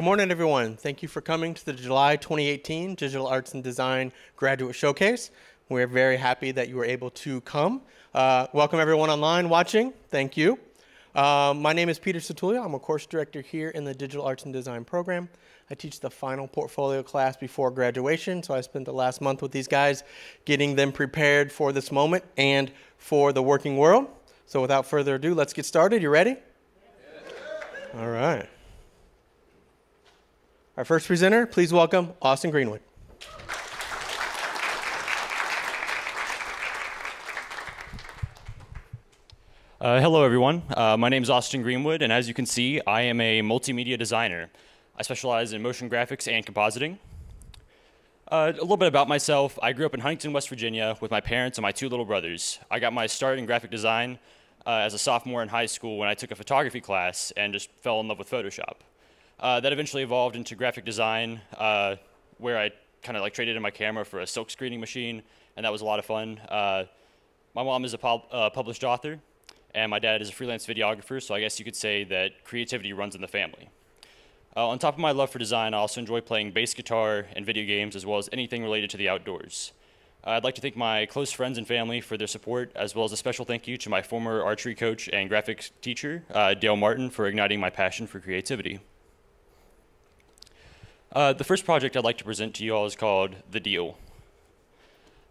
Good morning, everyone. Thank you for coming to the July 2018 Digital Arts and Design Graduate Showcase. We're very happy that you were able to come. Welcome everyone online watching. Thank you. My name is Peter Satulia. I'm a course director here in the Digital Arts and Design program. I teach the final portfolio class before graduation, so I spent the last month with these guys getting them prepared for this moment and for the working world. So without further ado, let's get started. You ready? All right. Our first presenter, please welcome Austin Greenwood. Hello, everyone. My name is Austin Greenwood, and as you can see, I am a multimedia designer. I specialize in motion graphics and compositing. A little bit about myself. I grew up in Huntington, West Virginia with my parents and my two little brothers. I got my start in graphic design as a sophomore in high school when I took a photography class and just fell in love with Photoshop. That eventually evolved into graphic design, where I kind of like traded in my camera for a silk screening machine, and that was a lot of fun. My mom is a published author, and my dad is a freelance videographer, so I guess you could say that creativity runs in the family. On top of my love for design, I also enjoy playing bass guitar and video games, as well as anything related to the outdoors. I'd like to thank my close friends and family for their support, as well as a special thank you to my former archery coach and graphics teacher, Dale Martin, for igniting my passion for creativity. The first project I'd like to present to you all is called The Deal.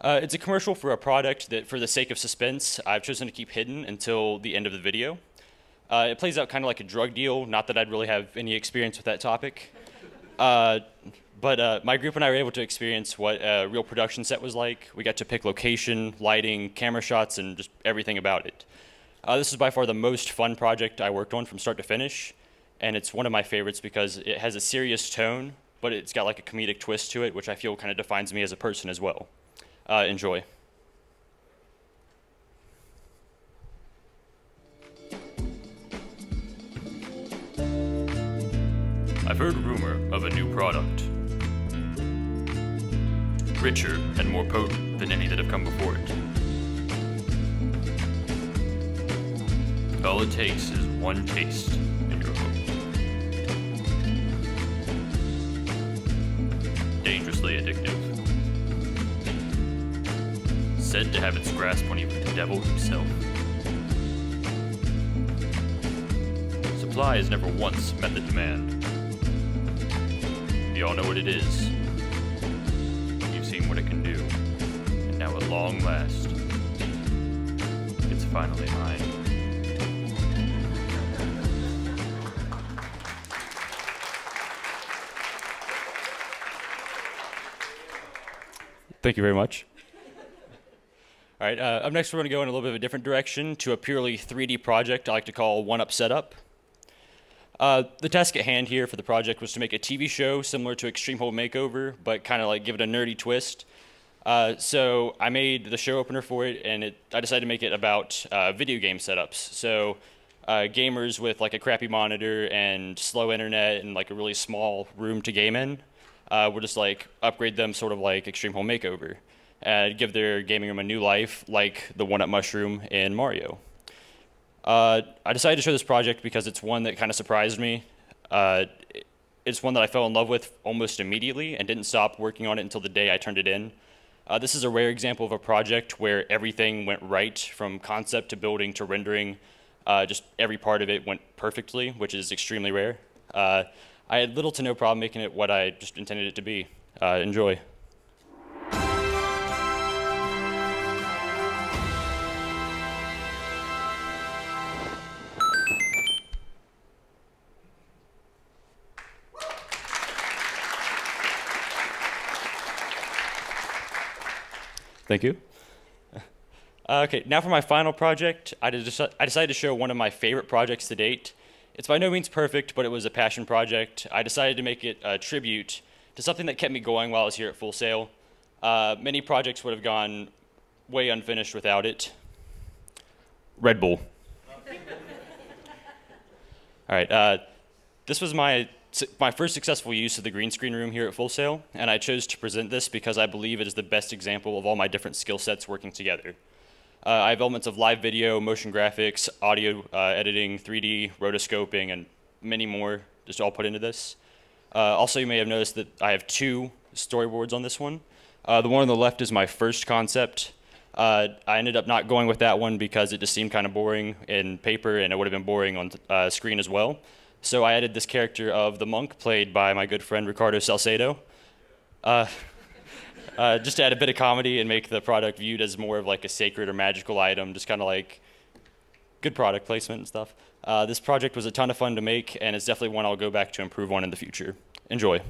It's a commercial for a product that, for the sake of suspense, I've chosen to keep hidden until the end of the video. It plays out kind of like a drug deal, not that I'd really have any experience with that topic. But my group and I were able to experience what a real production set was like. We got to pick location, lighting, camera shots, and just everything about it. This is by far the most fun project I worked on from start to finish, and it's one of my favorites because it has a serious tone, but it's got like a comedic twist to it, which I feel kind of defines me as a person as well. Enjoy. I've heard a rumor of a new product. Richer and more potent than any that have come before it. All it takes is one taste and you're hooked. Dangerously addictive. Said to have its grasp on even the devil himself. Supply has never once met the demand. You all know what it is. You've seen what it can do. And now at long last, it's finally mine. Thank you very much. All right, up next we're going to go in a little bit of a different direction to a purely 3D project I like to call One-Up Setup. The task at hand here for the project was to make a TV show similar to Extreme Home Makeover, but kind of like give it a nerdy twist. So I made the show opener for it, and I decided to make it about video game setups. So gamers with like a crappy monitor and slow internet and like a really small room to game in, would just like upgrade them sort of like Extreme Home Makeover. Give their gaming room a new life, like the one-up mushroom in Mario. I decided to show this project because it's one that kind of surprised me. It's one that I fell in love with almost immediately and didn't stop working on it until the day I turned it in. This is a rare example of a project where everything went right, from concept to building to rendering. Just every part of it went perfectly, which is extremely rare. I had little to no problem making it what I just intended it to be. Enjoy. Thank you. Okay, now for my final project, I decided to show one of my favorite projects to date. It's by no means perfect, but it was a passion project. I decided to make it a tribute to something that kept me going while I was here at Full Sail. Many projects would have gone way unfinished without it. Red Bull. All right, this was my first successful use of the green screen room here at Full Sail, and I chose to present this because I believe it is the best example of all my different skill sets working together. I have elements of live video, motion graphics, audio editing, 3D, rotoscoping, and many more just all put into this. Also, you may have noticed that I have two storyboards on this one. The one on the left is my first concept. I ended up not going with that one because it just seemed kind of boring in paper, and it would have been boring on screen as well. So I added this character of the monk, played by my good friend Ricardo Salcedo, just to add a bit of comedy and make the product viewed as more of like a sacred or magical item, just kind of like good product placement and stuff. This project was a ton of fun to make, and it's definitely one I'll go back to improve on in the future. Enjoy.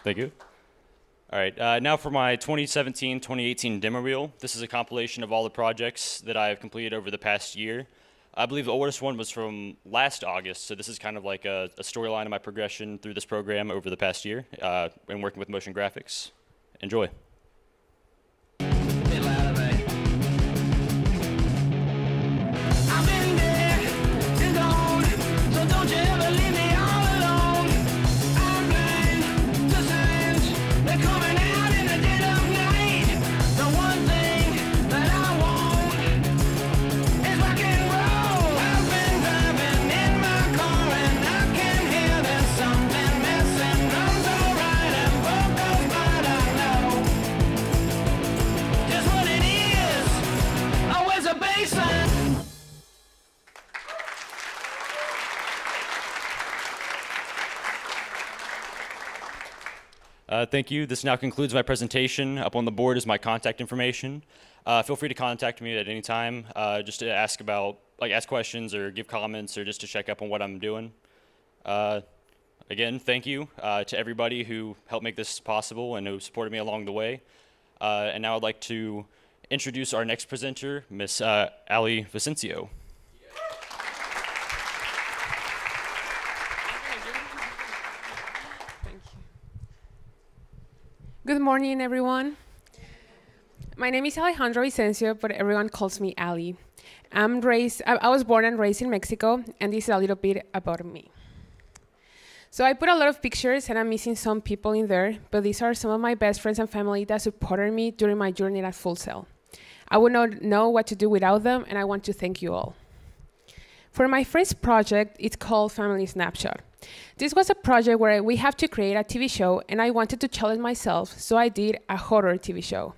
Thank you. All right, now for my 2017-2018 demo reel. This is a compilation of all the projects that I've completed over the past year. I believe the oldest one was from last August, so this is kind of like a storyline of my progression through this program over the past year and working with motion graphics. Enjoy. Thank you. This now concludes my presentation. Up on the board is my contact information. Feel free to contact me at any time, just to ask questions or give comments or just to check up on what I'm doing. Again, thank you to everybody who helped make this possible and who supported me along the way. And now I'd like to introduce our next presenter, Miss Ali Vicencio. Good morning, everyone. My name is Alejandra Vicencio, but everyone calls me Ali. I was born and raised in Mexico, and this is a little bit about me. So I put a lot of pictures, and I'm missing some people in there, but these are some of my best friends and family that supported me during my journey at Full Sail. I would not know what to do without them, and I want to thank you all. For my first project, it's called Family Snapshot. This was a project where we have to create a TV show, and I wanted to challenge myself, so I did a horror TV show.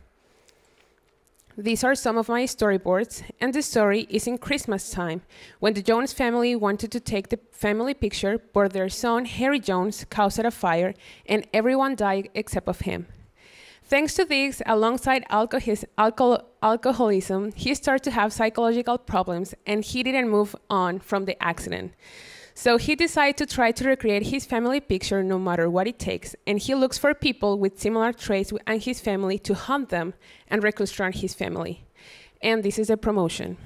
These are some of my storyboards, and the story is in Christmas time, when the Jones family wanted to take the family picture, but their son, Harry Jones, caused a fire, and everyone died except of him. Thanks to this, alongside alcoholism, he started to have psychological problems, and he didn't move on from the accident. So he decided to try to recreate his family picture no matter what it takes, and he looks for people with similar traits and his family to hunt them and reconstruct his family. And this is a promotion.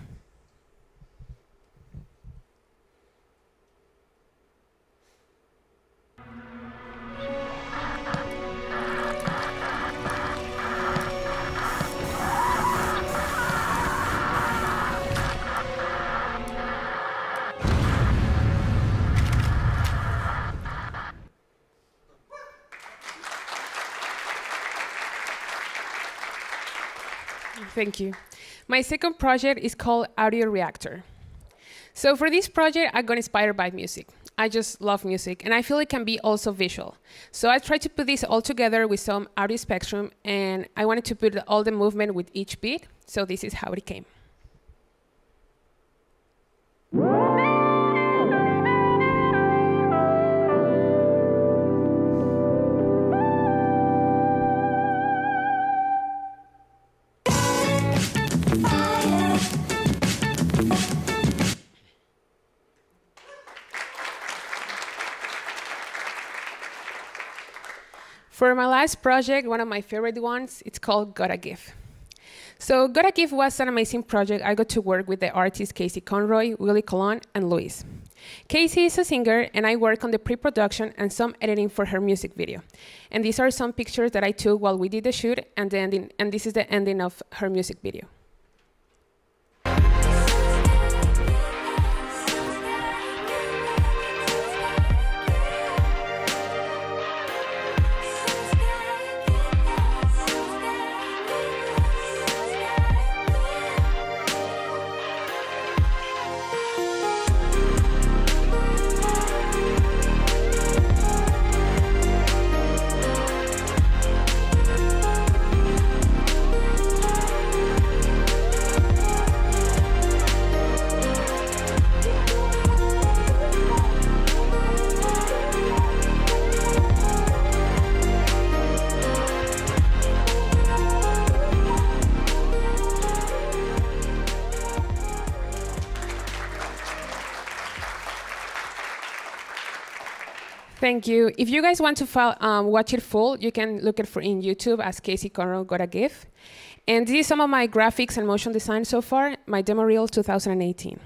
Thank you. My second project is called Audio Reactor. So for this project, I got inspired by music. I just love music, and I feel it can be also visual. So I tried to put this all together with some audio spectrum, and I wanted to put all the movement with each beat. So this is how it came. For my last project, one of my favorite ones, it's called Gotta Give. So Gotta Give was an amazing project. I got to work with the artists Casey Conroy, Willie Colon, and Luis. Casey is a singer, and I work on the pre-production and some editing for her music video. And these are some pictures that I took while we did the shoot, and this is the ending of her music video. Thank you. If you guys want to watch it full, you can look it for in YouTube as Casey Conroy Gotta Give. And these are some of my graphics and motion design so far, my demo reel 2018.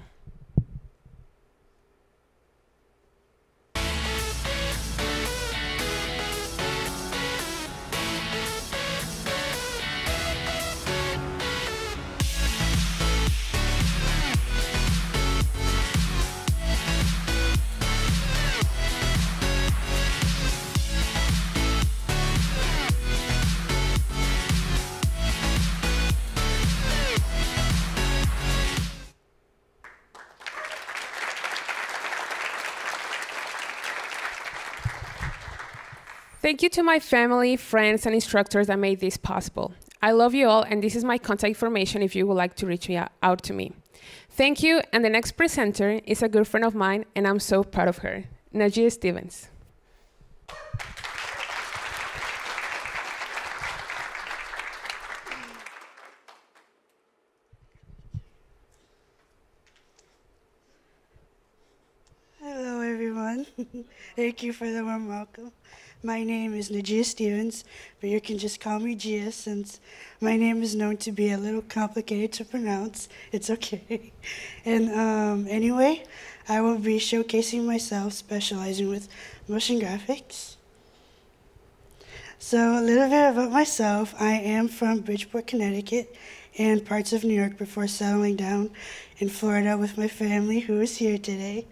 Thank you to my family, friends, and instructors that made this possible. I love you all, and this is my contact information if you would like to reach out to me. Thank you, and the next presenter is a good friend of mine, and I'm so proud of her, Najee Stevens. Hello, everyone. Thank you for the warm welcome. My name is Najee Stevens, but you can just call me Gia since my name is known to be a little complicated to pronounce. It's okay. And anyway, I will be showcasing myself, specializing with motion graphics. So a little bit about myself. I am from Bridgeport, Connecticut, and parts of New York before settling down in Florida with my family, who is here today.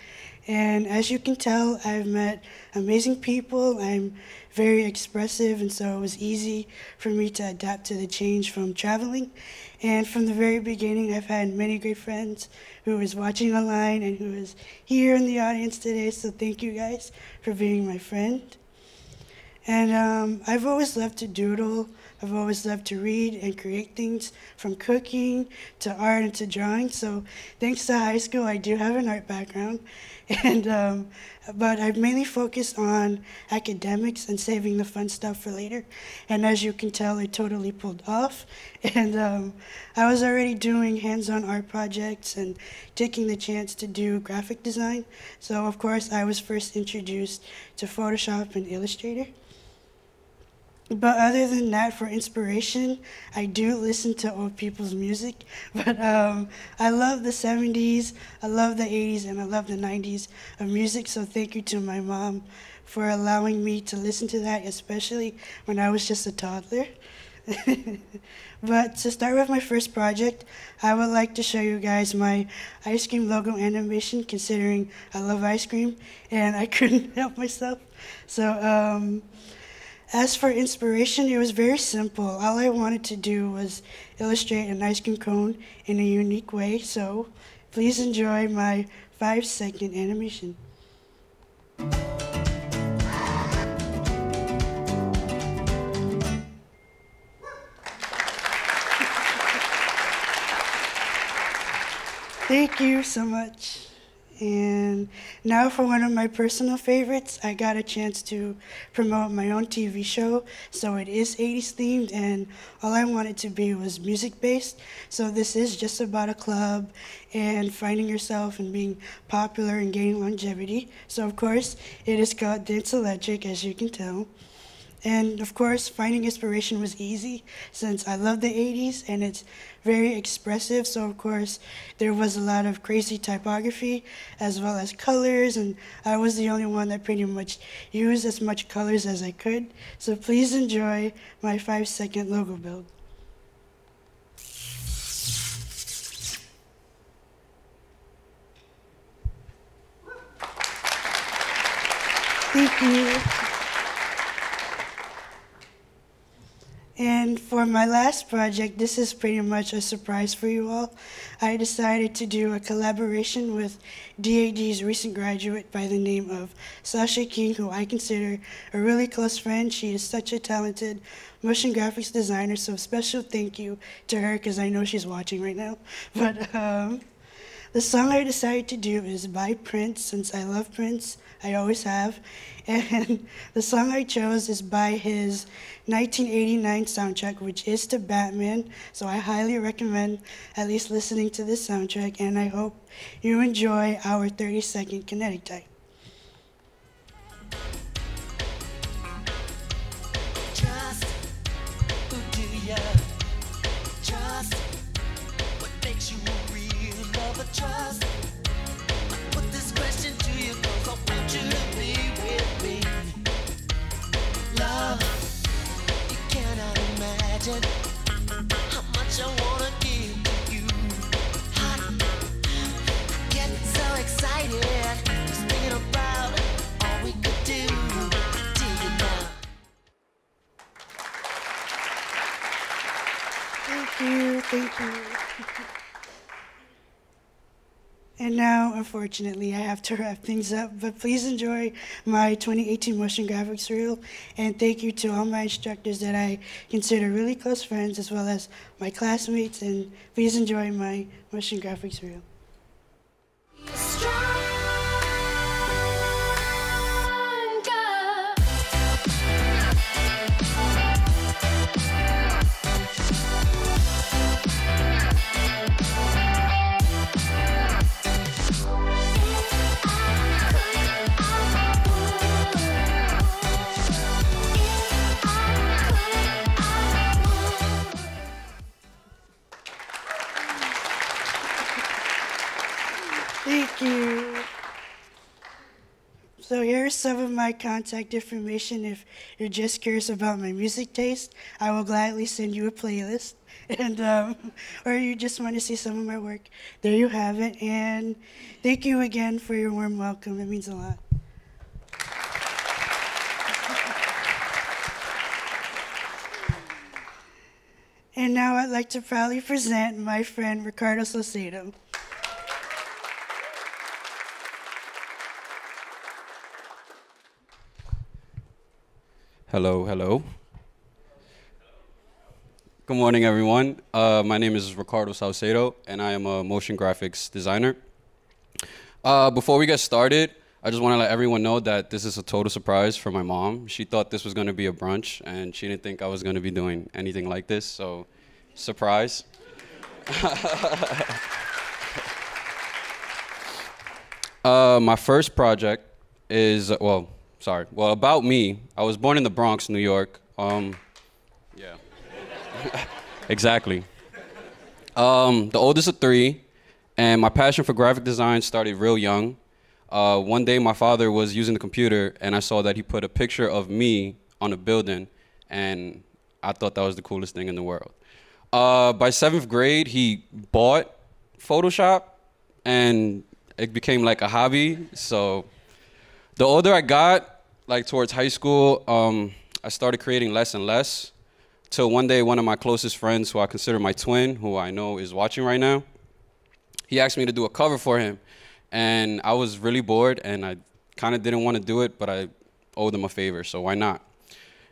And as you can tell, I've met amazing people. I'm very expressive, and so it was easy for me to adapt to the change from traveling. And from the very beginning, I've had many great friends who is watching online and who is here in the audience today, so thank you guys for being my friend. And I've always loved to doodle. I've always loved to read and create things, from cooking to art and to drawing. So thanks to high school, I do have an art background. And but I've mainly focused on academics and saving the fun stuff for later. And as you can tell, it totally pulled off. And I was already doing hands-on art projects and taking the chance to do graphic design. So of course, I was first introduced to Photoshop and Illustrator. But other than that, for inspiration, I do listen to old people's music. But I love the 70s, I love the 80s, and I love the 90s of music. So thank you to my mom for allowing me to listen to that, especially when I was just a toddler. But to start with my first project, I would like to show you guys my ice cream logo animation, considering I love ice cream, and I couldn't help myself. So as for inspiration, it was very simple. All I wanted to do was illustrate an ice cream cone in a unique way, so please enjoy my 5-second animation. Thank you so much. And now for one of my personal favorites, I got a chance to promote my own TV show. So it is 80s themed, and all I wanted to be was music based. So this is just about a club and finding yourself and being popular and gaining longevity. So of course, it is called Dance Electric, as you can tell. And of course, finding inspiration was easy since I love the 80s and it's very expressive. So of course, there was a lot of crazy typography as well as colors, and I was the only one that pretty much used as much colors as I could. So please enjoy my 5-second logo build. Thank you. And for my last project, this is pretty much a surprise for you all. I decided to do a collaboration with DAD's recent graduate by the name of Sasha King, who I consider a really close friend. She is such a talented motion graphics designer, so a special thank you to her because I know she's watching right now. But the song I decided to do is by Prince, since I love Prince. I always have. And the song I chose is by his 1989 soundtrack, which is to Batman. So I highly recommend at least listening to this soundtrack, and I hope you enjoy our 30-second kinetic type. Trust, who do ya? Trust, what makes you a real lover? Trust, I put this question to you 'cause I want you to be with me. Love, you cannot imagine how much I wanna give to you. Hot, I get so excited just thinking about all we could do. Dig it now. Thank you, thank you. And now, unfortunately, I have to wrap things up, but please enjoy my 2018 motion graphics reel, and thank you to all my instructors that I consider really close friends, as well as my classmates, and please enjoy my motion graphics reel. Thank you. So here's some of my contact information. If you're just curious about my music taste, I will gladly send you a playlist. And or you just want to see some of my work, there you have it. And thank you again for your warm welcome. It means a lot. And now I'd like to proudly present my friend Ricardo Salcedo. Hello, hello. Good morning, everyone. My name is Ricardo Salcedo, and I am a motion graphics designer. Before we get started, I just want to let everyone know that this is a total surprise for my mom. She thought this was going to be a brunch, and she didn't think I was going to be doing anything like this, so surprise. My first project is, about me. I was born in the Bronx, New York. Yeah, exactly. The oldest of three, and my passion for graphic design started real young. One day my father was using the computer, and I saw that he put a picture of me on a building, and I thought that was the coolest thing in the world. By 7th grade, he bought Photoshop, and it became like a hobby. So the older I got, like towards high school, I started creating less and less, till one day one of my closest friends, who I consider my twin, who I know is watching right now, he asked me to do a cover for him. And I was really bored, and I kind of didn't want to do it, but I owed him a favor, so why not?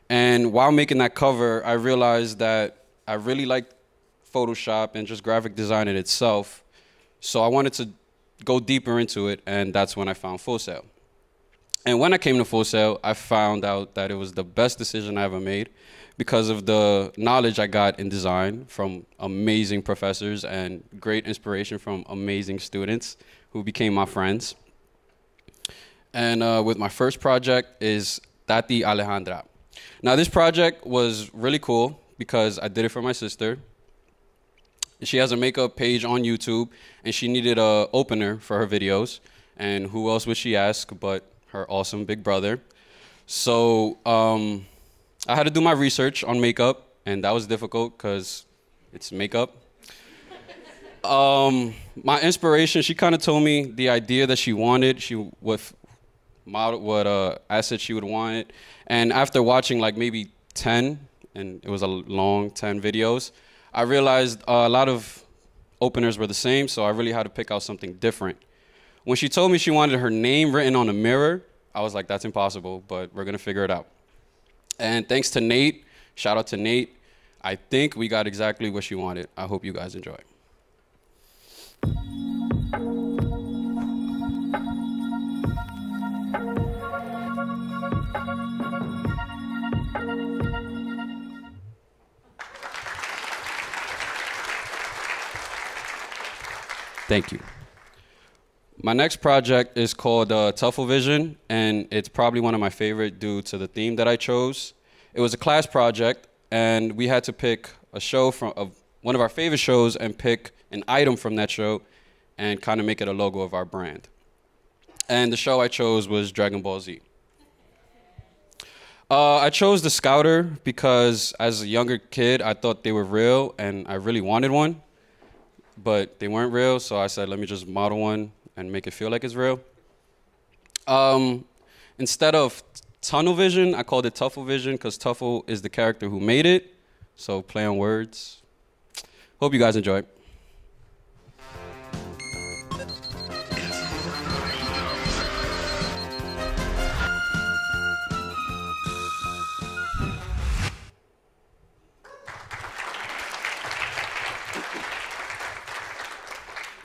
And while making that cover, I realized that I really liked Photoshop and just graphic design in itself, so I wanted to go deeper into it, and that's when I found Full Sail. And when I came to Full Sail, I found out that it was the best decision I ever made because of the knowledge I got in design from amazing professors and great inspiration from amazing students who became my friends. And with my first project is Tati Alejandra. Now, this project was really cool because I did it for my sister. She has a makeup page on YouTube, and she needed a opener for her videos. And who else would she ask but her awesome big brother? So I had to do my research on makeup, and that was difficult because it's makeup. My inspiration, she kind of told me the idea that she wanted, what assets she would want it. And after watching like maybe 10, and it was a long 10 videos, I realized a lot of openers were the same, so I really had to pick out something different. When she told me she wanted her name written on a mirror, I was like, that's impossible, but we're gonna figure it out. And thanks to Nate, shout out to Nate, I think we got exactly what she wanted. I hope you guys enjoy. Thank you. My next project is called Tuffle Vision, and it's probably one of my favorite due to the theme that I chose. It was a class project, and we had to pick a show from one of our favorite shows and pick an item from that show and kind of make it a logo of our brand. And the show I chose was Dragon Ball Z. I chose the Scouter because as a younger kid, I thought they were real, and I really wanted one. But they weren't real, so I said, let me just model one and make it feel like it's real. Instead of tunnel vision, I called it Tuffle Vision because Tuffle is the character who made it. So play on words. Hope you guys enjoy.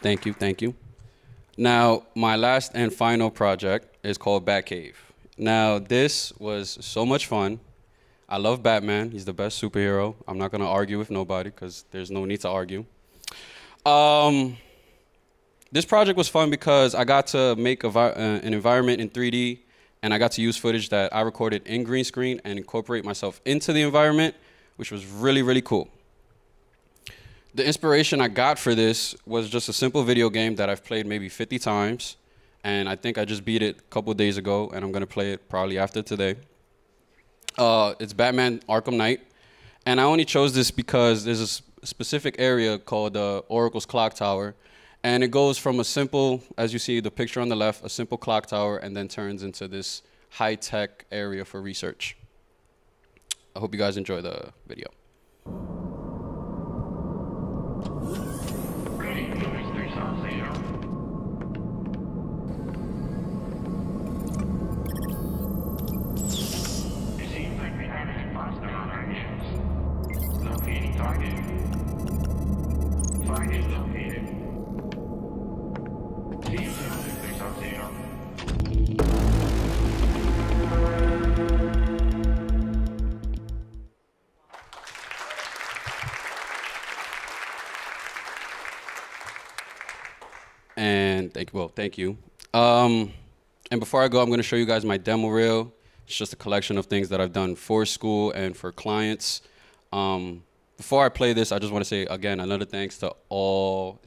Thank you, thank you. Now, my last and final project is called Batcave. Now, this was so much fun. I love Batman. He's the best superhero. I'm not going to argue with nobody because there's no need to argue. This project was fun because I got to make an environment in 3D, and I got to use footage that I recorded in green screen and incorporate myself into the environment, which was really, really cool. The inspiration I got for this was just a simple video game that I've played maybe 50 times, and I think I just beat it a couple days ago, and I'm going to play it probably after today. It's Batman Arkham Knight, and I only chose this because there's a specific area called Oracle's Clock Tower, and it goes from a simple, as you see the picture on the left, a simple clock tower, and then turns into this high-tech area for research. I hope you guys enjoy the video. And thank you. And before I go, I'm going to show you guys my demo reel. It's just a collection of things that I've done for school and for clients. Before I play this, I just want to say, again, another thanks to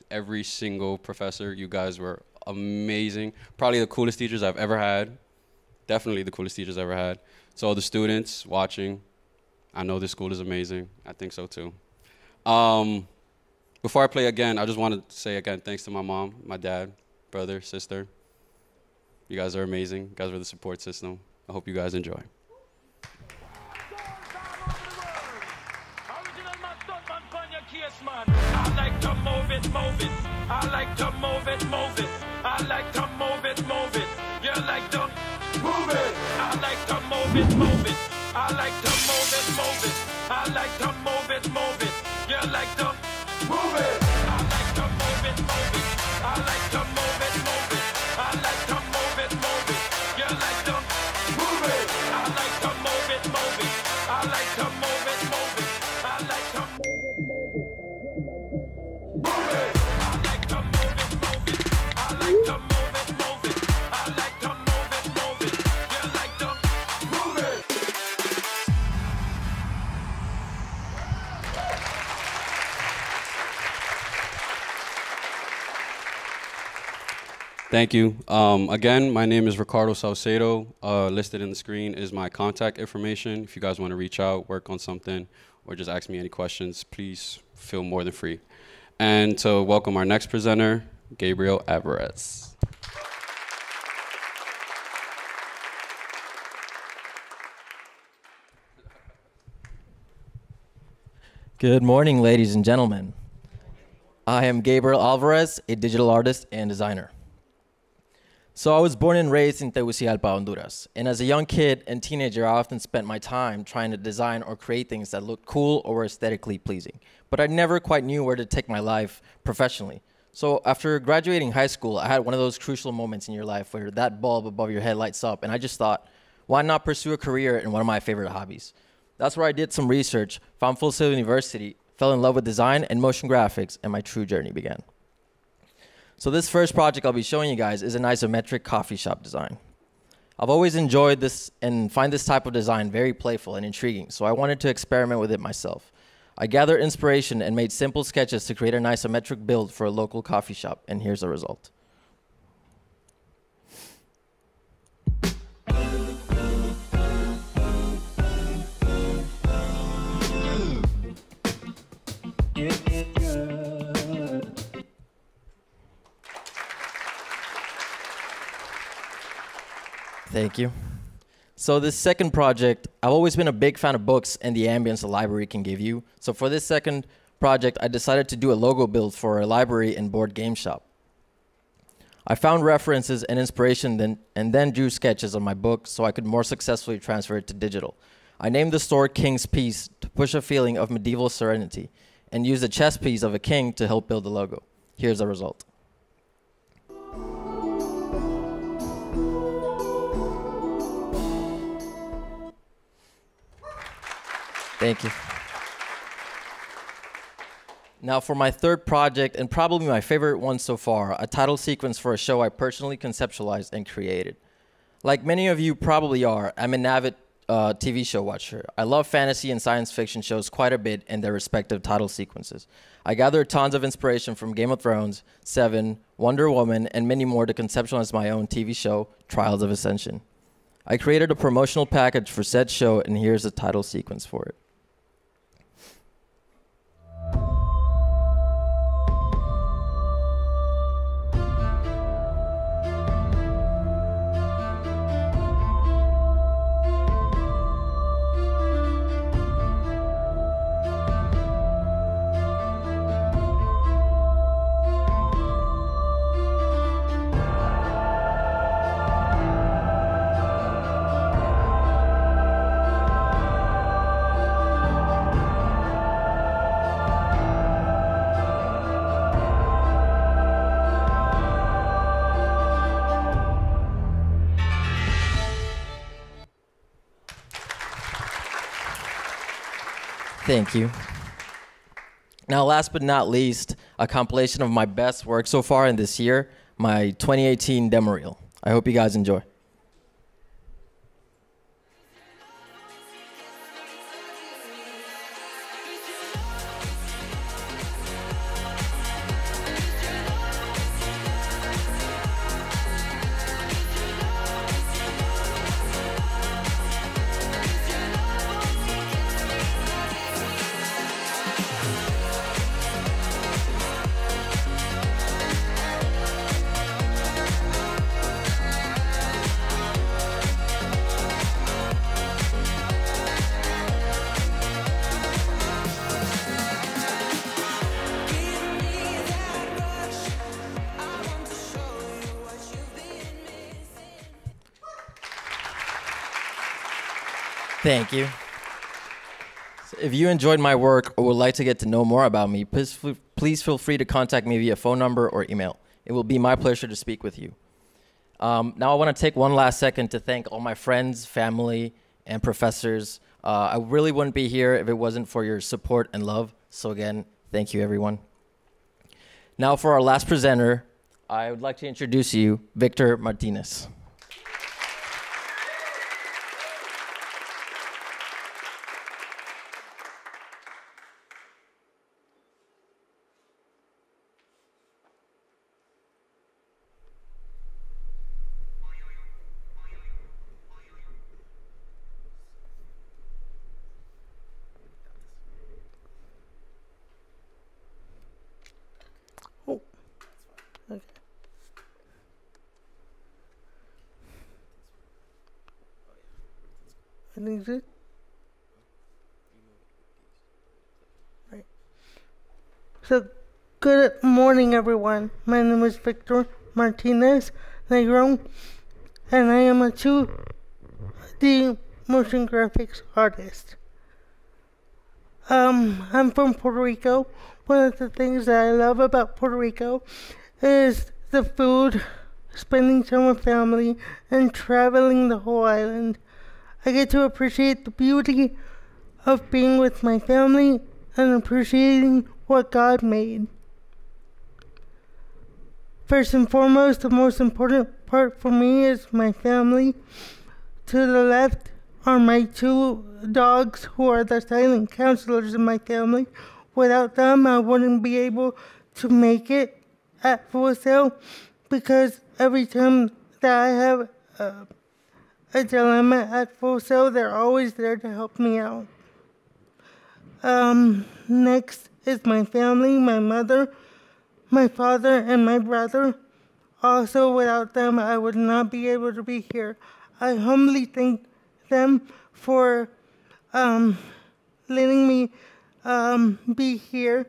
every single professor. You guys were amazing. Probably the coolest teachers I've ever had. Definitely the coolest teachers I've ever had. So all the students watching, I know this school is amazing. I think so too. Before I play again, I just want to say again, thanks to my mom, my dad, brother, sister. You guys are amazing. You guys are the support system. I hope you guys enjoy. I like to move it, move it. I like to move it, move it. I like to move it, move it. You like to move it. I like to move it, move it. I like to move it, move it. I like to move it, move it. You like to move it. I like to move it, move it. I like to move it, move it. I like to move it, move it. You like to move it. I like to move it, move it. I like to move it, move it. I like to move it. Thank you. Again, my name is Ricardo Salcedo. Listed in the screen is my contact information. If you guys want to reach out, work on something, or just ask me any questions, please feel more than free. And to welcome our next presenter, Gabriel Alvarez. Good morning, ladies and gentlemen. I am Gabriel Alvarez, a digital artist and designer. So I was born and raised in Tegucigalpa, Honduras. And as a young kid and teenager, I often spent my time trying to design or create things that looked cool or were aesthetically pleasing. But I never quite knew where to take my life professionally. So after graduating high school, I had one of those crucial moments in your life where that bulb above your head lights up. And I just thought, why not pursue a career in one of my favorite hobbies? That's where I did some research, found Full Sail University, fell in love with design and motion graphics, and my true journey began. So this first project I'll be showing you guys is an isometric coffee shop design. I've always enjoyed this and find this type of design very playful and intriguing, so I wanted to experiment with it myself. I gathered inspiration and made simple sketches to create an isometric build for a local coffee shop, and here's the result. Thank you. So this second project, I've always been a big fan of books and the ambience a library can give you. So for this second project, I decided to do a logo build for a library and board game shop. I found references and inspiration and then drew sketches on my book so I could more successfully transfer it to digital. I named the store King's Peace to push a feeling of medieval serenity and used a chess piece of a king to help build the logo. Here's the result. Thank you. Now for my third project, and probably my favorite one so far, a title sequence for a show I personally conceptualized and created. Like many of you probably are, I'm an avid TV show watcher. I love fantasy and science fiction shows quite a bit and their respective title sequences. I gathered tons of inspiration from Game of Thrones, Seven, Wonder Woman, and many more to conceptualize my own TV show, Trials of Ascension. I created a promotional package for said show, and here's the title sequence for it. Thank you. Now, last but not least, a compilation of my best work so far in this year, my 2018 demo reel. I hope you guys enjoy. Thank you. So if you enjoyed my work or would like to get to know more about me, please feel free to contact me via phone number or email. It will be my pleasure to speak with you. Now I want to take one last second to thank all my friends, family, and professors. I really wouldn't be here if it wasn't for your support and love. So again, thank you, everyone. Now for our last presenter, I would like to introduce you, Victor Martinez. I think so. Right. So, good morning, everyone. My name is Victor Martinez Negron, and I am a 2D motion graphics artist. I'm from Puerto Rico. One of the things that I love about Puerto Rico is the food, spending time with family, and traveling the whole island. I get to appreciate the beauty of being with my family and appreciating what God made. First and foremost, the most important part for me is my family. To the left are my 2 dogs, who are the silent counselors in my family. Without them, I wouldn't be able to make it at Full Sail, because every time that I have a dilemma at Full Sail, they're always there to help me out. Next is my family, my mother, my father, and my brother. Also, without them, I would not be able to be here. I humbly thank them for letting me be here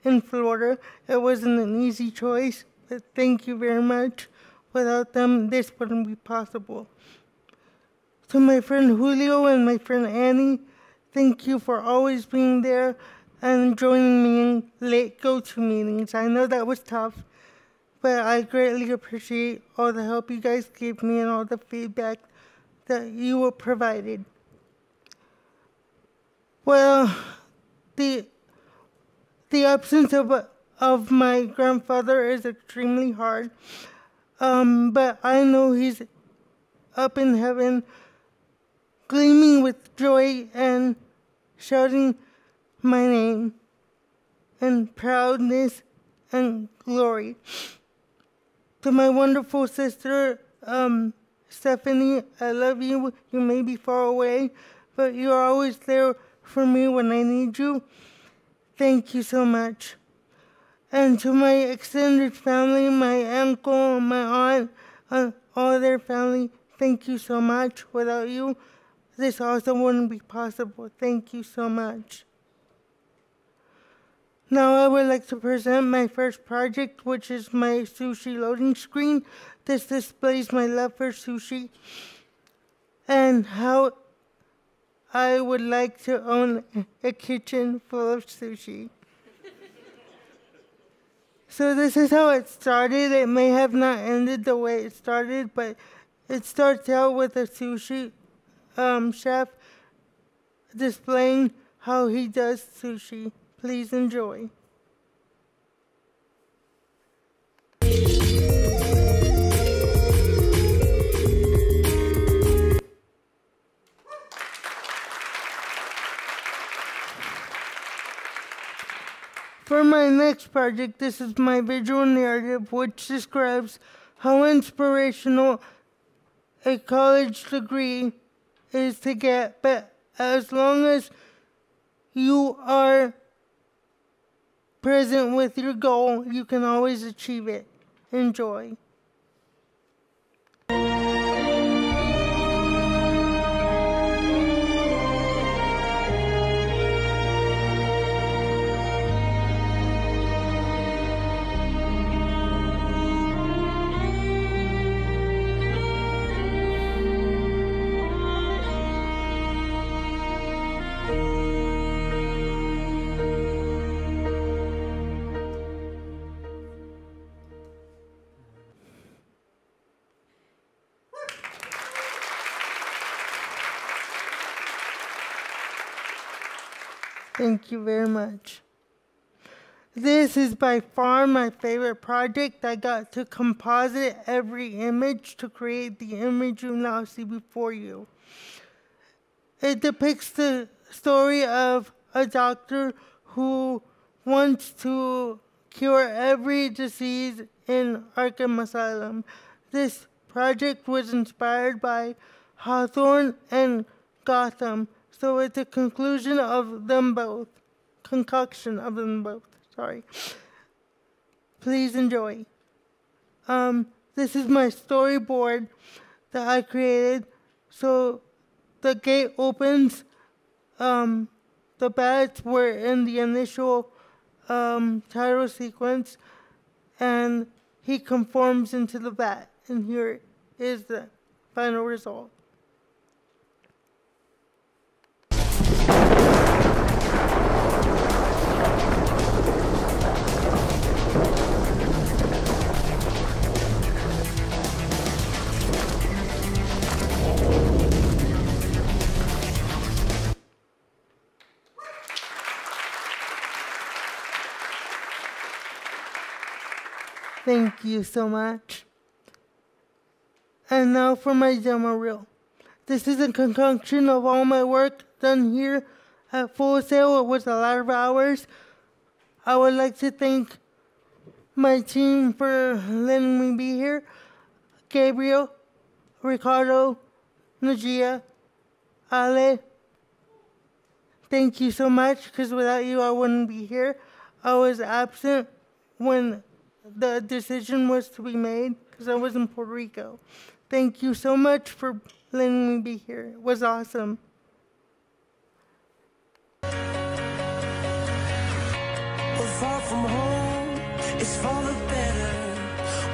in Florida. It wasn't an easy choice, but thank you very much. Without them, this wouldn't be possible. To my friend Julio and my friend Annie, thank you for always being there and joining me in late go-to meetings. I know that was tough, but I greatly appreciate all the help you guys gave me and all the feedback that you were provided. Well, the absence of my grandfather is extremely hard, but I know he's up in heaven, gleaming with joy and shouting my name in proudness and glory. To my wonderful sister, Stephanie, I love you. You may be far away, but you're always there for me when I need you. Thank you so much. And to my extended family, my uncle, my aunt, all their family, thank you so much. Without you, this also wouldn't be possible. Thank you so much. Now I would like to present my first project, which is my sushi loading screen. This displays my love for sushi and how I would like to own a kitchen full of sushi. So this is how it started. It may have not ended the way it started, but it starts out with a sushi chef displaying how he does sushi. Please enjoy. For my next project, this is my visual narrative, which describes how inspirational a college degree is to get, but as long as you are present with your goal, you can always achieve it. Enjoy. Thank you very much. This is by far my favorite project. I got to composite every image to create the image you now see before you. It depicts the story of a doctor who wants to cure every disease in Arkham Asylum. This project was inspired by Hawthorne and Gotham. So it's a conclusion of them both. Concoction of them both. Sorry. Please enjoy. This is my storyboard that I created. So the gate opens, the bats were in the initial title sequence, and he conforms into the bat. And here is the final result. Thank you so much. And now for my demo reel. This is a conjunction of all my work done here at Full Sail. It was a lot of hours. I would like to thank my team for letting me be here. Gabriel, Ricardo, Najia, Ale. Thank you so much, because without you I wouldn't be here. I was absent when the decision was to be made because I was in Puerto Rico. Thank you so much for letting me be here. It was awesome. We're far from home, it's for the better.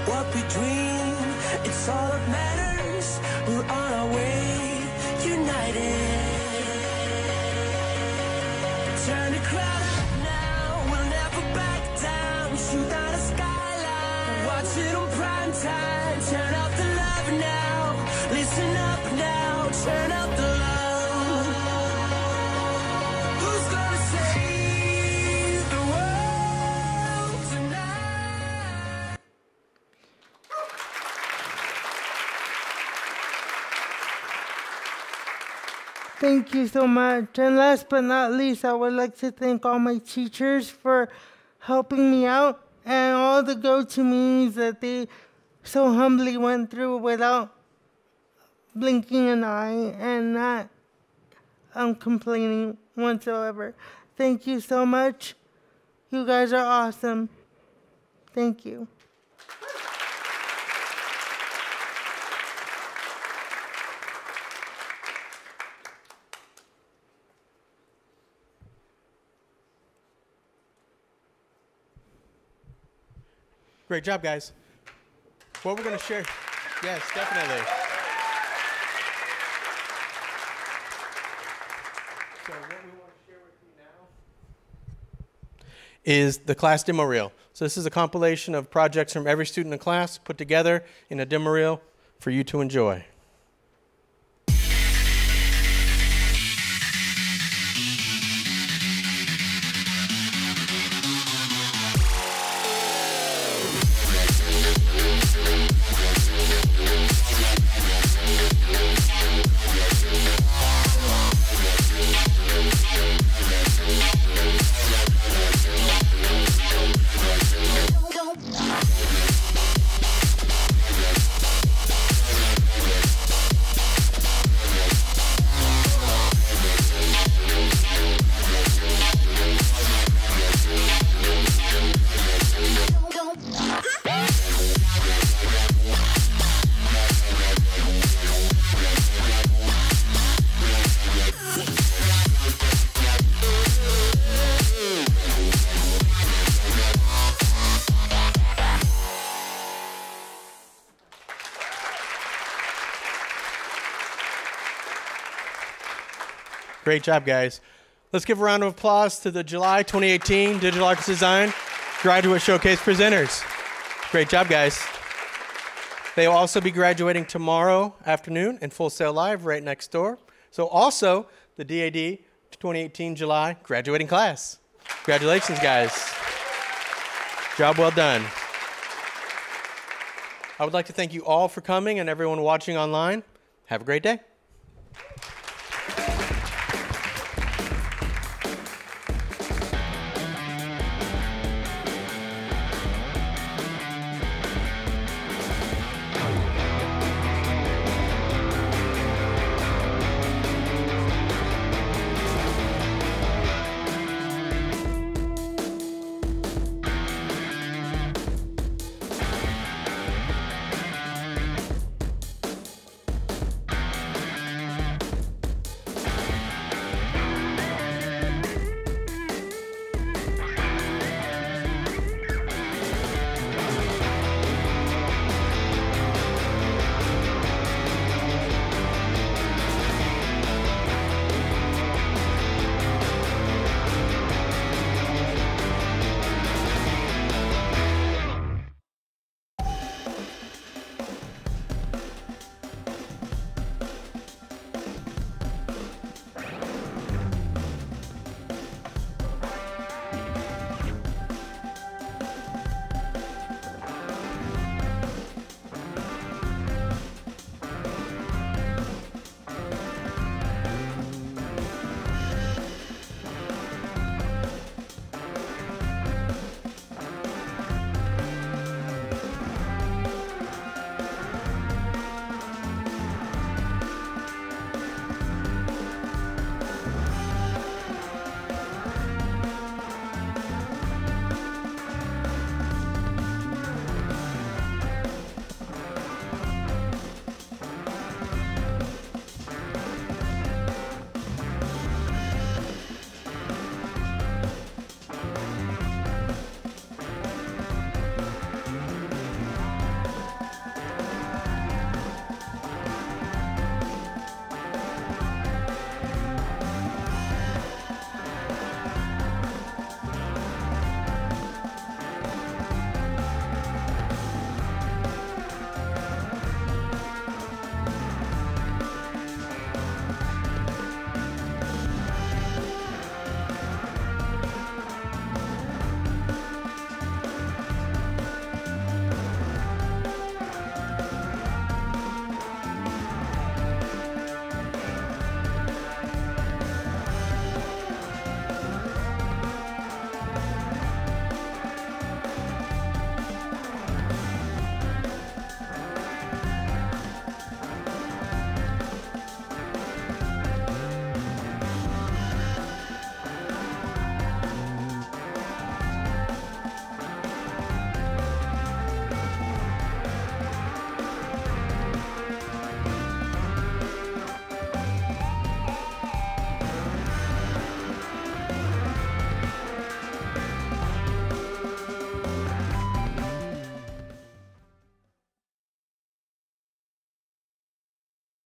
What we dream, it's all that matters. We're on our way, united. Turn the crowd up now, we'll never back down. Shoot down the skyline, watch it on prime time. Turn up the love now, listen up now, turn up the love. Who's gonna save the world tonight? Thank you so much. And last but not least, I would like to thank all my teachers for helping me out and all the go-to meetings that they so humbly went through without blinking an eye and not complaining whatsoever. Thank you so much. You guys are awesome. Thank you. Great job, guys. What we're going to share, yes, definitely. So what we want to share with you now is the class demo reel. So this is a compilation of projects from every student in the class put together in a demo reel for you to enjoy. Great job, guys. Let's give a round of applause to the July 2018 Digital Arts Design Graduate Showcase presenters. Great job, guys. They will also be graduating tomorrow afternoon in Full Sail Live right next door. So also the DAD 2018 July graduating class. Congratulations, guys. Job well done. I would like to thank you all for coming and everyone watching online. Have a great day.